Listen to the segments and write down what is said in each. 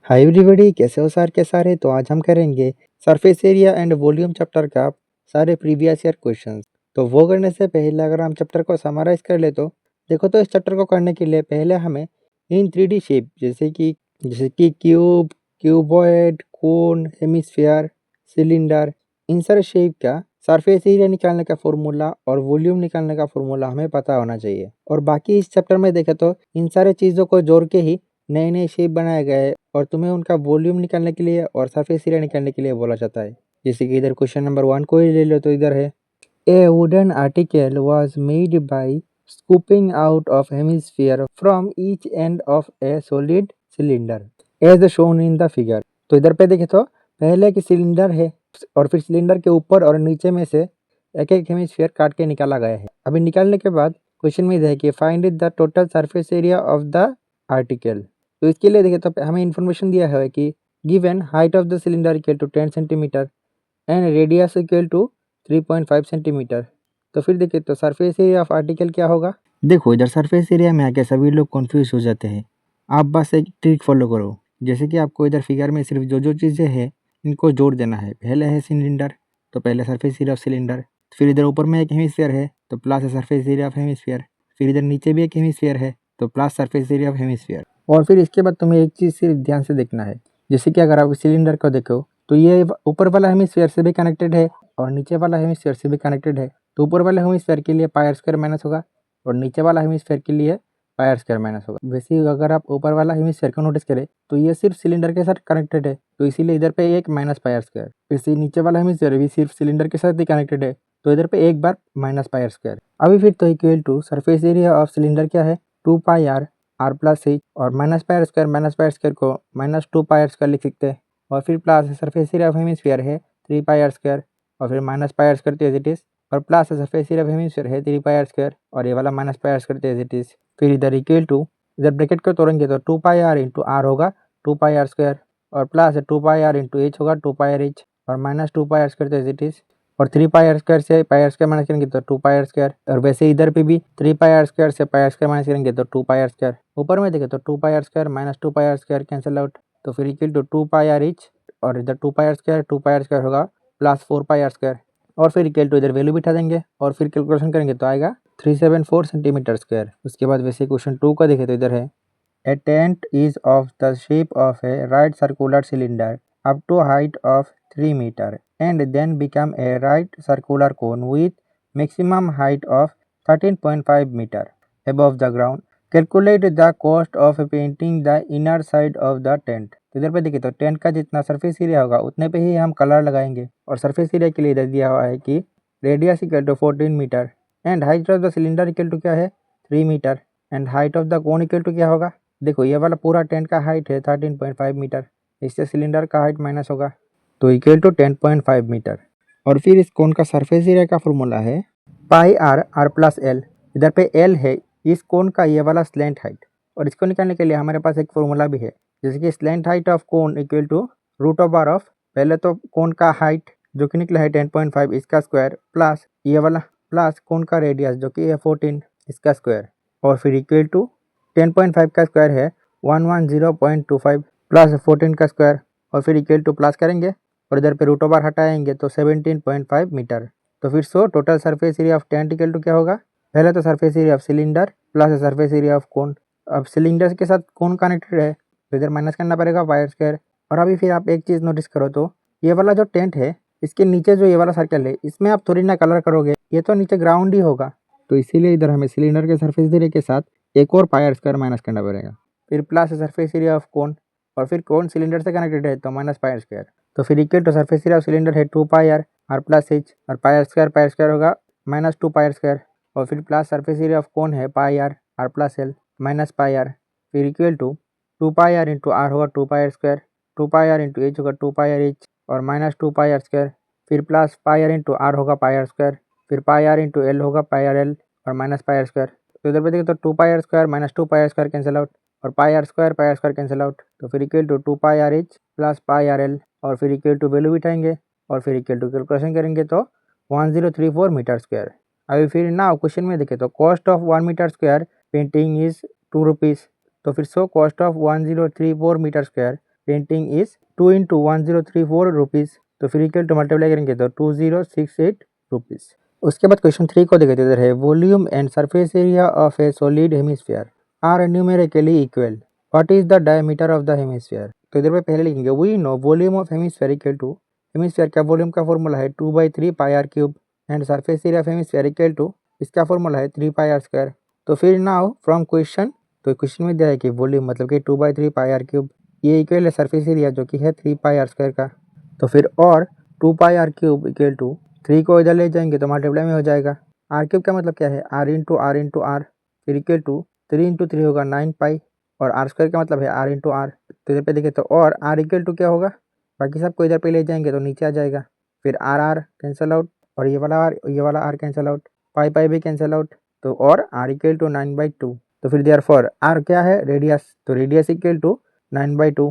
Hi everybody, कैसे हो सार के सारे। तो आज हम करेंगे surface area and volume chapter का सारे प्रीवियस ईयर क्वेश्चंस। तो वो करने से पहले अगर हम चैप्टर को समराइज कर ले तो देखो, तो इस चैप्टर को करने के लिए पहले हमें इन 3D शेप जैसे कि क्यूब, क्यूबॉइड, कोन, हेमिस्फीयर, सिलेंडर, इन सारे शेप का सरफेस एरिया निकालने का फॉर्मूला और वॉल्यूम निकालने का फॉर्मूला हमें पता होना चाहिए। और बाकी इस चैप्टर में देखें तो इन सारे चीज़ों को जोड़ के ही नए नए शेप बनाए गए हैं और तुम्हें उनका वॉल्यूम निकालने के लिए और सरफेस एरिया निकालने के लिए बोला जाता है। जैसे कि इधर क्वेश्चन नंबर 1 को ही ले लो, तो इधर है a wooden article was made by scooping out of hemisphere from each end of a solid cylinder as shown in the figure. तो इधर पे देखे तो पहले की सिलेंडर है और फिर सिलेंडर के ऊपर और नीचे में से एक एक हेमिस्फीयर काट के निकाला गया है। अभी निकालने के बाद क्वेश्चन में है कि find the total surface area of the article. तो इसके लिए देखिए, तो हमें इन्फॉर्मेशन दिया है कि given height of the cylinder equal to 10 centimetre and radius equal to 3.5 centimetre. तो फिर देखिए, तो सरफेस एरिया ऑफ आर्टिकल क्या होगा। देखो, इधर सरफेस एरिया में आके सभी लोग कंफ्यूज हो जाते हैं। आप बस एक ट्रिक फॉलो करो। जैसे कि आपको इधर फिगर में सिर्फ जो जो चीज़ें हैं इनको जोड़ देना है। पहले है सिलेंडर, तो पहले सरफेस एरिया ऑफ सिलेंडर। फिर इधर ऊपर में एक हेमिस्फीयर है तो प्लस है सरफेस एरिया ऑफ हेमिस्फीयर। फिर इधर नीचे भी एक हेमिस्फीयर है तो plus surface area of hemisphere. और फिर इसके बाद तुम्हें एक चीज़ सिर्फ ध्यान से देखना है। जैसे कि अगर आप सिलेंडर को देखो तो ये ऊपर वाला हेमिस्फीयर से भी कनेक्टेड है और नीचे वाला हेमिस्फीयर से भी कनेक्टेड है। तो ऊपर वाले हेमिस्फीयर के लिए पाई आर स्क्वायर माइनस होगा और नीचे वाला हेमिस्फीयर के लिए पाई आर स्क्वायर माइनस होगा। वैसे ही अगर आप ऊपर वाला हेमिस्फीयर को नोटिस करें तो ये सिर्फ सिलेंडर के साथ कनेक्टेड है, तो इसीलिए इधर पे एक माइनस पाई आर स्क्वायर। फिर से नीचे वाला हेमिस्फीयर भी सिर्फ सिलेंडर के साथ ही कनेक्टेड है, तो इधर पे एक बार माइनस पाई आर स्क्वायर। अभी फिर तो equal to surface area of cylinder क्या है, 2 pi r r plus h. और माइनस पाई आर स्क्वायर को माइनस 2 पाई आर स्क्वायर लिख सकते हैं। और फिर plus surface area of hemisphere है 3 पाई आर स्क्वायर और फिर minus pi are square as it is. और plus surface area of hemisphere है 3 पाई आर स्क्वायर और ये वाला minus pi are square as it is. फिर इधर इक्वल टू, इधर ब्रैकेट को तोड़ेंगे तो 2 पाई आर इंटू आर होगा 2 पाई आर स्क्वायर और plus 2 pi are into H होगा 2 पाई आर एच और minus 2 pi are square as it is. और 3 पाई आर स्क्वायर से पाई आर स्क्वायर माइनस करेंगे तो 2 पाई आर स्क्वायर। और वैसे इधर पे भी 3 पाई आर स्क्वायर से पाई आर स्क्वायर माइनस करेंगे तो 2 पाई आर स्क्वायर। ऊपर में देखें तो 2 pi are square minus 2 pi are square cancel out, तो फिर equal to 2 pi R H. और इधर 2 पाई आर स्क्वायर होगा प्लस 4 पाई आर स्क्वायर। और फिर इक्वल टू इधर वैल्यू बिठा देंगे और फिर कैलकुलेशन करेंगे तो आएगा 374 सेंटीमीटर स्क्वायर। उसके बाद वैसे क्वेश्चन 2 का देखें तो इधर है A tent is of the shape of a right circular cylinder up to a height of 3 meter and then become a right circular cone with maximum height of 13.5 meter above the ground. Calculate the cost of painting the inner side of the tent. तो इधर पे देखिए, तो tent का जितना surface area होगा उतने पे ही हम कलर लगाएंगे। और सरफेस एरिया के लिए इधर दिया हुआ है कि radius equal to 14 metre and height of the cylinder equal to क्या है 3 metre and height of the cone equal to क्या होगा। देखो, ये वाला पूरा टेंट का हाइट है 13.5 मीटर, इससे सिलेंडर का हाइट माइनस होगा तो इक्वल टू 10.5 मीटर। और फिर इस कोन का सरफेस एरिया का फॉर्मूला है pi r r plus L. इधर पे एल है इस कोन का ये वाला स्लैंट हाइट, और इसको निकालने के लिए हमारे पास एक फॉर्मूला भी है। जैसे कि slant height of cone equal to root of R of, पहले तो कोन का हाइट जो कि निकला है 10.5 इसका स्क्वायर प्लस ये वाला प्लस कोन का रेडियस जो कि है 14 इसका स्क्वायर। और फिर इक्वल टू 10.5 का स्क्वायर है 110.25 प्लस 14 का स्क्वायर और फिर इक्वल टू प्लस करेंगे और इधर पे रूट ओवर हटाएंगे तो 17.5 मीटर। तो फिर so total surface area of tent equal to क्या होगा, पहले तो surface area of cylinder plus surface area of cone. अब सिलेंडर के साथ कोन कनेक्टेड है तो इधर माइनस करना पड़ेगा वाई स्क्वायर। और अभी फिर आप एक चीज़ नोटिस करो, तो ये वाला जो टेंट है इसके नीचे जो ये वाला सर्कल है इसमें आप थोड़ी ना कलर करोगे, ये तो नीचे ग्राउंड ही होगा। तो इसीलिए इधर हमें सिलेंडर के सरफेस एरिया के साथ एक और पाई आर स्क्वायर माइनस करना पड़ेगा। फिर प्लस सरफेस एरिया ऑफ कोन और फिर कोन सिलेंडर से कनेक्टेड है तो माइनस पाई आर स्क्वायर। तो फिर equal to surface area of cylinder है 2 pi r r plus h और पाई आर स्क्वायर होगा माइनस 2 पाई आर स्क्वायर। और फिर plus surface area of cone है pi r r plus l minus pi r. फिर equal to 2 pi are into are होगा 2 pi are square, 2 pi are into H होगा 2 pi R H और minus 2 pi are square. फिर plus pi are into are होगा pi are square, फिर पाई are into l होगा pi r l और minus pi are square. तो इधर पे देखिए तो 2 pi are square minus 2 pi are square cancel out और pi are square cancel out. तो फिर equal to 2 pi are h plus pi r l और फिर इक्वल टू वैल्यू बिठाएंगे और फिर इक्वल टू कैलकुलेशन करेंगे तो 1034 मीटर स्क्वायर। अभी फिर ना क्वेश्चन में देखें तो cost of 1 metre square painting is 2 rupees. तो फिर so cost of 1034 metre square painting is 2 into 1034 rupees, तो फिर इक्वल टू मल्टीप्लाई करेंगे तो 2068 रुपीज़। उसके बाद क्वेश्चन 3 को देखते इधर है volume and surface area of a solid hemisphere are numerically equal, what is the diameter of the hemisphere. तो इधर पे पहले लिखेंगे we know volume of hemisphere equal to, hemisphere का वॉल्यूम का फॉर्मूला है 2/3 pi r cube and surface area of hemisphere equal to, इसका formula है 3 पाई आर स्क्वायर। तो फिर नाउ फ्रॉम क्वेश्चन, तो क्वेश्चन में दिया है कि वॉल्यूम मतलब कि 2/3 पाई आर क्यूब, ये इक्वल है सरफेस एरिया जो कि है 3 पाई आर स्क्वायर का। तो फिर और 2 pi r cube equal to 3 को इधर ले जाएंगे तो मल्टीप्लाई में हो जाएगा। आर क्यूब का मतलब क्या है आर इंटू आर फिर इक्वल टू 3 इंटू 3 होगा 9 पाई, और आर स्क्वायर का मतलब है आर इंटू आर। तो इधर पे देखें तो और आर इक्वल टू क्या होगा, बाकी सबको इधर पे ले जाएंगे तो नीचे आ जाएगा, फिर आर आर कैंसिल आउट और ये वाला आर कैंसिल आउट, पाई पाई भी कैंसिल आउट, तो और आर इक्वल टू 9/2। तो फिर देयरफॉर आर क्या है रेडियस, तो रेडियस इक्वल टू 9/2।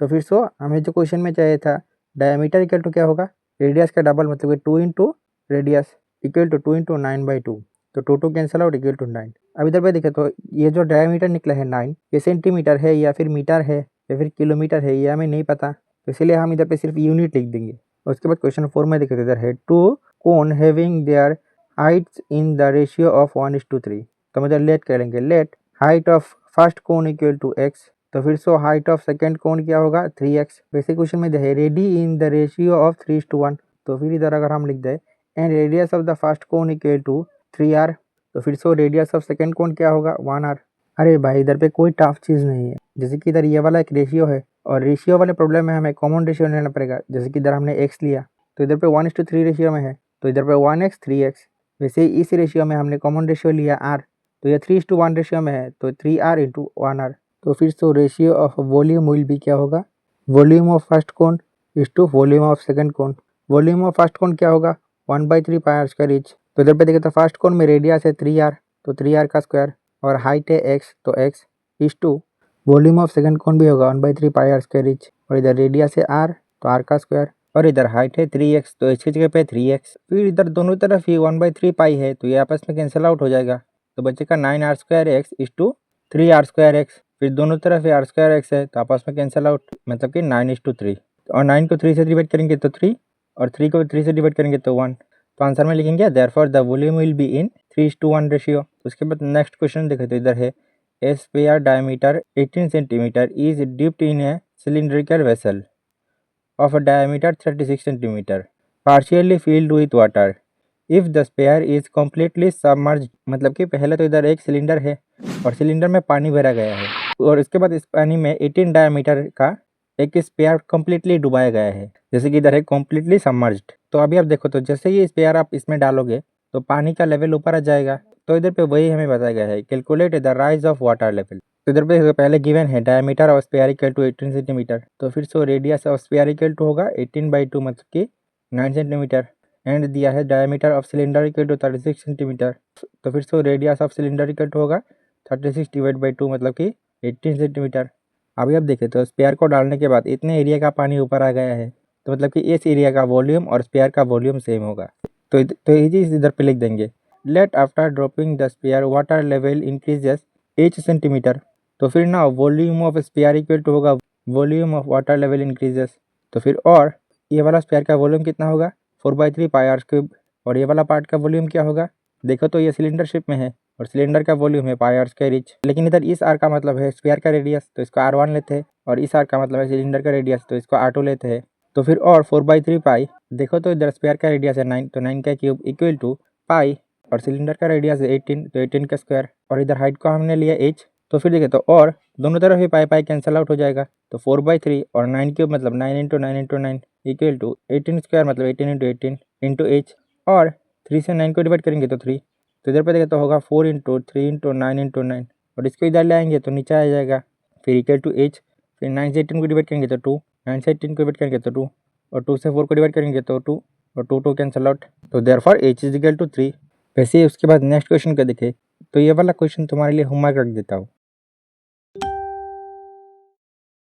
तो फिर सो हमें जो क्वेश्चन में चाहिए था डायमीटर इक्वल टू क्या होगा, रेडियस का डबल मतलब कि 2 into radius equal to 2 into 9/2, तो 2 कैंसिल आउट इक्वल टू 9। अब इधर पे देखें तो ये जो डायमीटर निकला है 9, ये सेंटीमीटर है या फिर मीटर है या फिर किलोमीटर है, ये हमें नहीं पता, तो इसलिए हम इधर पे सिर्फ यूनिट लिख देंगे। उसके बाद क्वेश्चन 4 में देखें तो इधर है two cone having their heights in the ratio of 1:3। तो मतलब लेट करेंगे, let height of first cone equal to X, तो फिर so height of second cone क्या होगा 3x। वैसे क्वेश्चन में है radii in the ratio of 3:1, तो फिर इधर अगर हम लिख दें and radius of the first cone equal to 3r, तो फिर so radius of second cone क्या होगा 1r। अरे भाई इधर पे कोई टफ चीज़ नहीं है, जैसे कि इधर ये वाला एक रेशियो है और रेशियो वाले प्रॉब्लम में हमें कॉमन रेशियो लेना पड़ेगा, जैसे कि इधर हमने x लिया तो इधर पे 1:3 रेशियो में है, तो इधर पे 1x 3x। वैसे ही इस रेशियो में हमने कॉमन रेशियो लिया r, तो ये 3:1 रेशियो में है तो 3r इंटू 1r। तो फिर so ratio of volume will भी क्या होगा, volume of first cone is to volume of second cone. Volume of first cone क्या होगा 1/3 पाई आर स्क्वायर इच। तो इधर पे देखें तो फर्स्ट कोन में रेडियस है 3r, तो 3r का स्क्वायर, और हाइट है x, तो x is to volume of second cone भी होगा 1/3 पाई आर स्क्वायर इच, और इधर रेडियस है r, तो r का स्क्वायर, और इधर हाइट है 3x, तो h की जगह पे 3x। फिर इधर दोनों तरफ ही 1/3 पाई है तो ये आपस में कैंसिल आउट हो जाएगा, तो बचेगा 9r² x is to 3r² x। फिर दोनों तरफ r² x है तो आपस में कैंसिल आउट, मतलब कि 9:3, और 9 को 3 से डिवाइड करेंगे तो 3, और 3 को 3 से डिवाइड करेंगे तो 1। तो आंसर में लिखेंगे therefore the volume will be in 3:1 ratio. उसके बाद नेक्स्ट क्वेश्चन देखें तो इधर है ए sphere diameter 18 centimetre is dipped in A cylindrical vessel of a diameter 36 centimetre partially filled with water if the spare is completely submerged. मतलब कि पहले तो इधर एक सिलेंडर है और सिलेंडर में पानी भरा गया है, और इसके बाद इस पानी में 18 डायमीटर का एक स्पेयर कम्प्लीटली डुबाया गया है, जैसे कि इधर है कम्प्लीटली सबमर्ज्ड। तो अभी आप देखो तो जैसे ही स्पेयर आप इसमें डालोगे तो पानी का लेवल ऊपर आ जाएगा, तो इधर पे वही हमें बताया गया है calculate the rise of water level. तो इधर पे पहले गिवन है diameter of sphere equal to 18 centimetre, तो फिर so radius of sphere equal to होगा 18/2 मतलब कि 9 सेंटीमीटर, एंड दिया है diameter of cylinder equal to 36 centimetre, तो फिर so radius of cylinder equal to होगा 36 डिवाइड बाई 2 मतलब कि 18 सेंटीमीटर। अभी आप देखें तो स्पेयर को डालने के बाद इतने एरिया का पानी ऊपर आ गया है, तो मतलब कि इस एरिया का वॉल्यूम और स्पेयर का वॉल्यूम सेम होगा, तो ये चीज़ इधर पे लिख देंगे। Let after dropping the sphere water level increases 8 centimetre, तो फिर ना volume of sphere equal to होगा volume of water level increases, तो फिर और ये वाला स्पेयर का वॉल्यूम कितना होगा 4/3 पाई आर क्यूब, और ये वाला पार्ट का वॉल्यूम क्या होगा, देखो तो ये सिलेंडर शिप में है और सिलेंडर का वॉल्यूम है पाई आर स्क्वायर इच, लेकिन इधर इस आर का मतलब है स्पेयर का रेडियस तो इसको r1 लेते हैं, और इस आर का मतलब है सिलेंडर का रेडियस तो इसको r2 लेते हैं। तो फिर और 4/3 पाई, देखो तो इधर स्पेयर का रेडियस है 9, तो 9 का क्यूब इक्वल टू पाई, और सिलेंडर का रेडियस है 18 तो 18 का स्क्वायर, और इधर हाइट को हमने लिया h, तो फिर देखे तो और दोनों तरफ ही पाई पाई कैंसिल आउट हो जाएगा, तो 4/3 और 9 क्यूब मतलब 9 into 9 into 9 equal to 18 square मतलब 18 इंटू 18 इंटू h, और 3 से 9 को डिवाइड करेंगे तो 3, तो इधर पे देखें तो होगा 4 इंटू 3 इंटू 9 इंटू 9, और इसको इधर ले आएंगे तो नीचे आ जाएगा, फिर इक्वल टू h, फिर 9 से 18 को डिवाइड करेंगे तो 2, 9 से 18 को डिवाइड करेंगे तो 2, और 2 से 4 को डिवाइड करेंगे तो 2, और 2 कैंसिल आउट, तो therefore h is equal to 3। वैसे ही उसके बाद नेक्स्ट क्वेश्चन का देखें तो ये वाला क्वेश्चन तुम्हारे लिए होमवर्क रख देता हूँ।